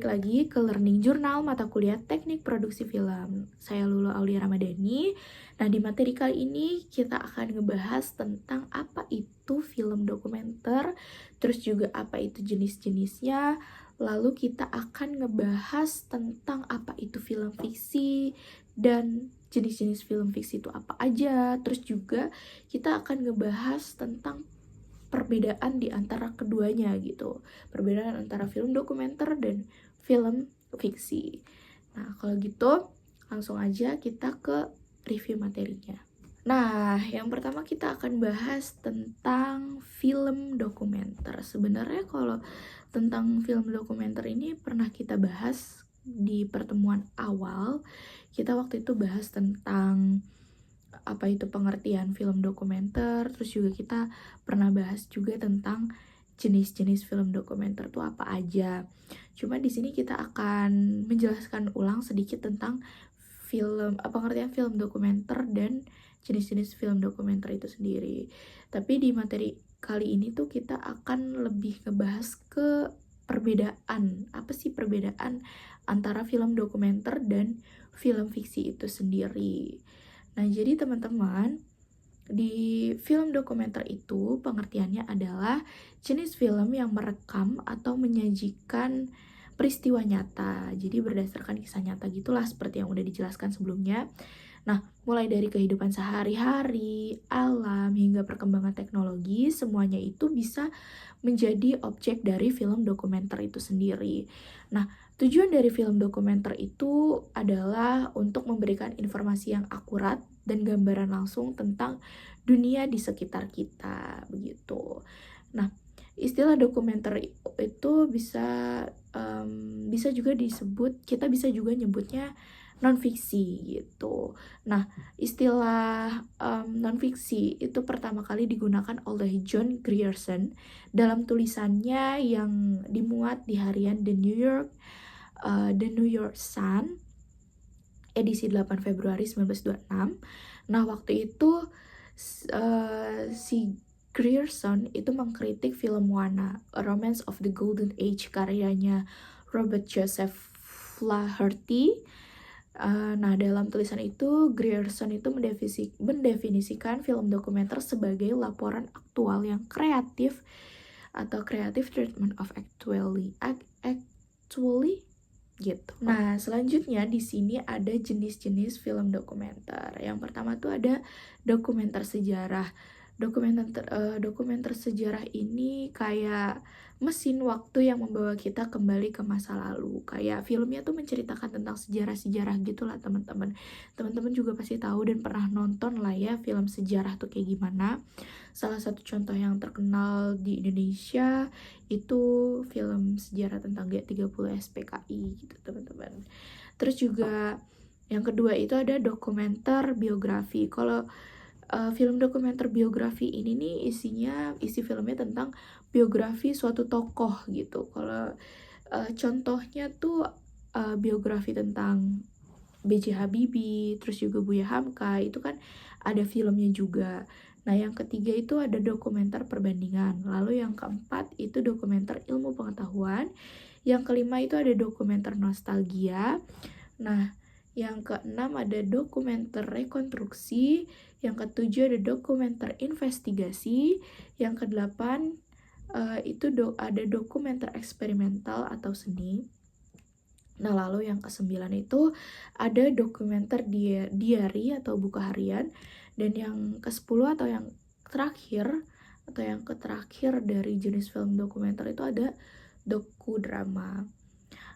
balik lagi ke Learning Journal mata kuliah Teknik Produksi Film. Saya Lulu Aulia Ramadhani. Nah, di materi kali ini kita akan ngebahas tentang apa itu film dokumenter, terus juga apa itu jenis-jenisnya. Lalu kita akan ngebahas tentang apa itu film fiksi dan jenis-jenis film fiksi itu apa aja. Terus juga kita akan ngebahas tentang perbedaan di antara keduanya gitu. Perbedaan antara film dokumenter dan film fiksi. Nah, kalau gitu langsung aja kita ke review materinya. Nah, yang pertama kita akan bahas tentang film dokumenter. Sebenarnya kalau tentang film dokumenter ini pernah kita bahas di pertemuan awal. Kita waktu itu bahas tentang apa itu pengertian film dokumenter, terus juga kita pernah bahas juga tentang jenis-jenis film dokumenter itu apa aja. Cuma di sini kita akan menjelaskan ulang sedikit tentang pengertian film dokumenter dan jenis-jenis film dokumenter itu sendiri. Tapi di materi kali ini tuh kita akan lebih ngebahas ke perbedaan. Apa sih perbedaan antara film dokumenter dan film fiksi itu sendiri? Nah, jadi teman-teman, di film dokumenter itu pengertiannya adalah jenis film yang merekam atau menyajikan peristiwa nyata. Jadi berdasarkan kisah nyata gitulah, seperti yang udah dijelaskan sebelumnya. Nah, mulai dari kehidupan sehari-hari, alam, hingga perkembangan teknologi, semuanya itu bisa menjadi objek dari film dokumenter itu sendiri. Nah, tujuan dari film dokumenter itu adalah untuk memberikan informasi yang akurat dan gambaran langsung tentang dunia di sekitar kita, begitu. Nah, istilah dokumenter itu bisa juga disebut, kita bisa juga nyebutnya non-fiksi gitu. Nah, istilah non-fiksi itu pertama kali digunakan oleh John Grierson dalam tulisannya yang dimuat di harian The New York Sun edisi 8 Februari 1926. Nah, waktu itu si Grierson itu mengkritik film Moana, A Romance of the Golden Age karyanya Robert Joseph Flaherty. Nah, dalam tulisan itu Grierson itu mendefinisikan film dokumenter sebagai laporan aktual yang kreatif atau creative treatment of actually gitu. Nah, selanjutnya di sini ada jenis-jenis film dokumenter. Yang pertama tuh ada dokumenter sejarah. Dokumenter sejarah ini kayak mesin waktu yang membawa kita kembali ke masa lalu. Kayak filmnya tuh menceritakan tentang sejarah-sejarah gitulah teman-teman. Teman-teman juga pasti tahu dan pernah nonton lah ya film sejarah tuh kayak gimana. Salah satu contoh yang terkenal di Indonesia itu film sejarah tentang G30 SPKI gitu teman-teman. Terus juga yang kedua itu ada dokumenter biografi. Kalau film dokumenter biografi ini nih isi filmnya tentang biografi suatu tokoh gitu. Kalau contohnya tuh biografi tentang B.J. Habibie, terus juga Buya Hamka, itu kan ada filmnya juga. Nah, yang ketiga itu ada dokumenter perbandingan. Lalu yang keempat itu dokumenter ilmu pengetahuan. Yang kelima itu ada dokumenter nostalgia. Nah, yang keenam ada dokumenter rekonstruksi. Yang ketujuh ada dokumenter investigasi. Yang kedelapan itu ada dokumenter eksperimental atau seni. Nah, lalu yang kesembilan itu ada dokumenter diary atau buku harian. Dan yang ke-10 atau yang terakhir dari jenis film dokumenter itu ada dokudrama.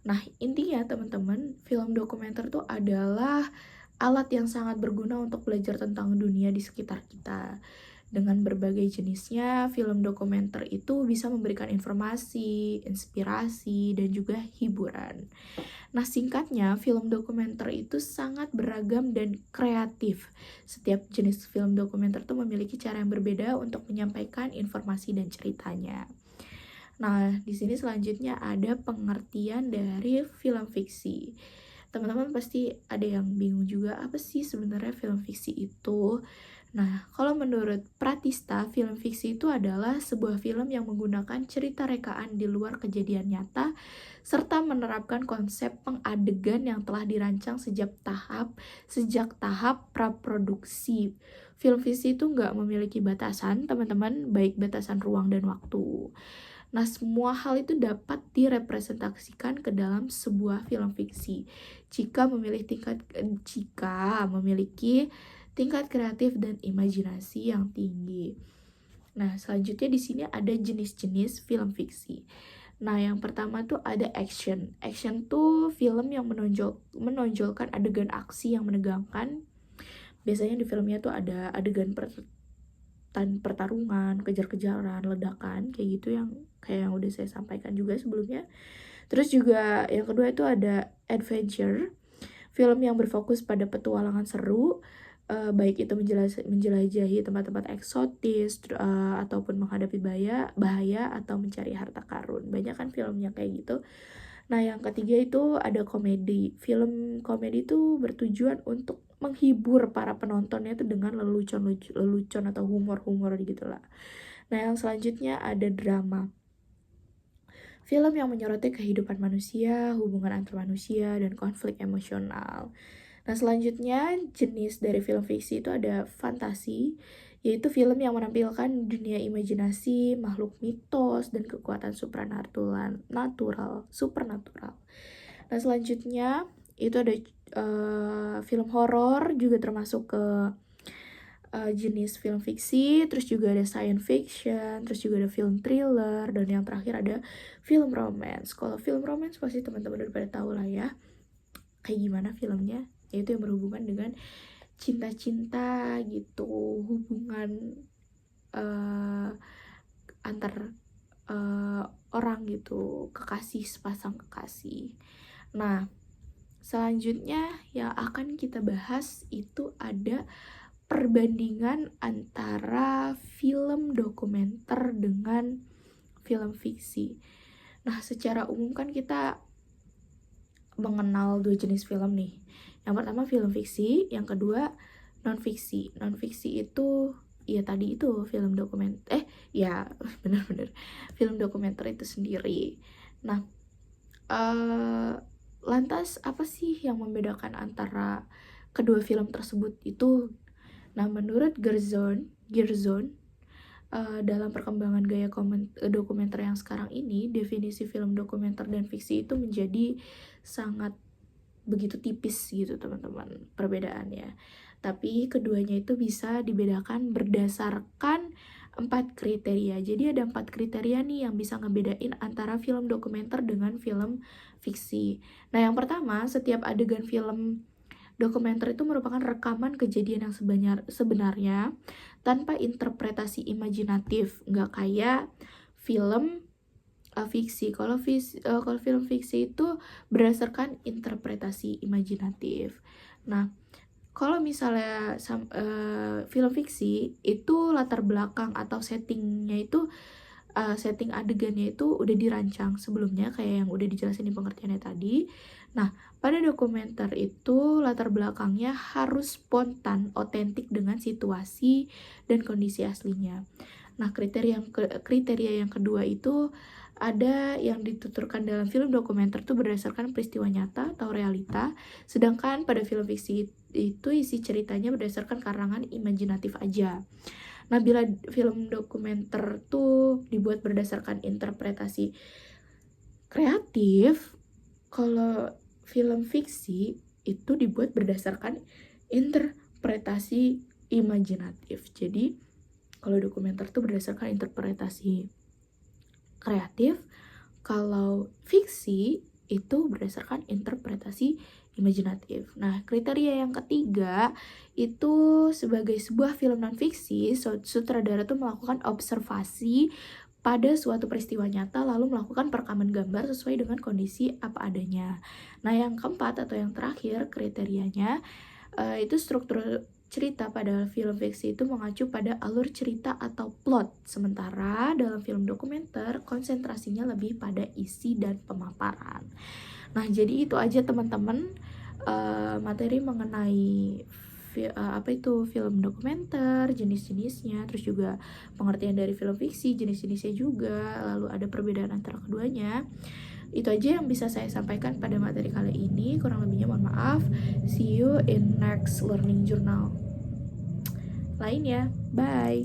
Nah, intinya teman-teman, film dokumenter itu adalah alat yang sangat berguna untuk belajar tentang dunia di sekitar kita. Dengan berbagai jenisnya, film dokumenter itu bisa memberikan informasi, inspirasi, dan juga hiburan. Nah, singkatnya, film dokumenter itu sangat beragam dan kreatif. Setiap jenis film dokumenter itu memiliki cara yang berbeda untuk menyampaikan informasi dan ceritanya. Nah, di sini selanjutnya ada pengertian dari film fiksi. Teman-teman pasti ada yang bingung juga, apa sih sebenarnya film fiksi itu? Nah, kalau menurut Pratista, film fiksi itu adalah sebuah film yang menggunakan cerita rekaan di luar kejadian nyata, serta menerapkan konsep pengadegan yang telah dirancang sejak tahap praproduksi. Film fiksi itu nggak memiliki batasan, teman-teman, baik batasan ruang dan waktu. Nah, semua hal itu dapat direpresentasikan ke dalam sebuah film fiksi jika memiliki tingkat kreatif dan imajinasi yang tinggi. Nah, selanjutnya di sini ada jenis-jenis film fiksi. Nah, yang pertama tuh ada action. Action tuh film yang menonjolkan adegan aksi yang menegangkan. Biasanya di filmnya tuh ada adegan pertarungan, kejar-kejaran, ledakan, kayak gitu kayak yang udah saya sampaikan juga sebelumnya. Terus juga yang kedua itu ada adventure, film yang berfokus pada petualangan seru, baik itu menjelajahi tempat-tempat eksotis, ataupun menghadapi bahaya atau mencari harta karun. Banyak kan filmnya kayak gitu. Nah, yang ketiga itu ada komedi. Film komedi itu bertujuan untuk menghibur para penontonnya itu dengan lelucon atau humor gitu lah. Nah, yang selanjutnya ada drama. Film yang menyoroti kehidupan manusia, hubungan antar manusia, dan konflik emosional. Nah, selanjutnya jenis dari film fiksi itu ada fantasi, yaitu film yang menampilkan dunia imajinasi, makhluk mitos, dan kekuatan supernatural. Nah, selanjutnya itu ada film horor, juga termasuk ke jenis film fiksi, terus juga ada science fiction, terus juga ada film thriller, dan yang terakhir ada film romance. Kalau film romance pasti teman-teman udah pada tahu lah ya, kayak gimana filmnya, yaitu yang berhubungan dengan cinta-cinta gitu, hubungan antar orang gitu, sepasang kekasih. Nah, selanjutnya yang akan kita bahas itu ada perbandingan antara film dokumenter dengan film fiksi. Nah, secara umum kan kita mengenal dua jenis film nih. Yang pertama film fiksi, yang kedua non-fiksi. Non-fiksi itu ya tadi itu film dokumenter. Ya bener-bener film dokumenter itu sendiri. Nah, lantas apa sih yang membedakan antara kedua film tersebut itu? Nah, menurut Gerzon, dalam perkembangan gaya dokumenter yang sekarang ini, definisi film dokumenter dan fiksi itu menjadi sangat begitu tipis gitu teman-teman perbedaannya. Tapi keduanya itu bisa dibedakan berdasarkan 4 kriteria. Jadi ada 4 kriteria nih yang bisa ngebedain antara film dokumenter dengan film fiksi. Nah, yang pertama, setiap adegan film dokumenter itu merupakan rekaman kejadian yang sebenarnya tanpa interpretasi imajinatif, nggak kayak film fiksi. Kalau film fiksi itu berdasarkan interpretasi imajinatif. Nah, kalau misalnya film fiksi itu latar belakang atau setting adegannya itu udah dirancang sebelumnya kayak yang udah dijelasin di pengertiannya tadi. Nah, pada dokumenter itu latar belakangnya harus spontan, otentik dengan situasi dan kondisi aslinya. Nah, kriteria yang kedua itu ada yang dituturkan dalam film dokumenter itu berdasarkan peristiwa nyata atau realita, sedangkan pada film fiksi itu isi ceritanya berdasarkan karangan imajinatif aja. Nah, bila film dokumenter tuh dibuat berdasarkan interpretasi kreatif, kalau film fiksi itu dibuat berdasarkan interpretasi imajinatif. Jadi, kalau dokumenter tuh berdasarkan interpretasi kreatif, kalau fiksi itu berdasarkan interpretasi imajinatif. Nah, kriteria yang ketiga itu sebagai sebuah film non-fiksi, sutradara tuh melakukan observasi pada suatu peristiwa nyata lalu melakukan perekaman gambar sesuai dengan kondisi apa adanya. Nah, yang keempat atau yang terakhir kriterianya itu struktur cerita pada film fiksi itu mengacu pada alur cerita atau plot, sementara dalam film dokumenter konsentrasinya lebih pada isi dan pemaparan. Nah, jadi itu aja teman-teman materi mengenai apa itu film dokumenter, jenis-jenisnya, terus juga pengertian dari film fiksi, jenis-jenisnya juga, lalu ada perbedaan antara keduanya. Itu aja yang bisa saya sampaikan pada materi kali ini, kurang lebihnya mohon maaf. See you in next learning journal lain ya, bye.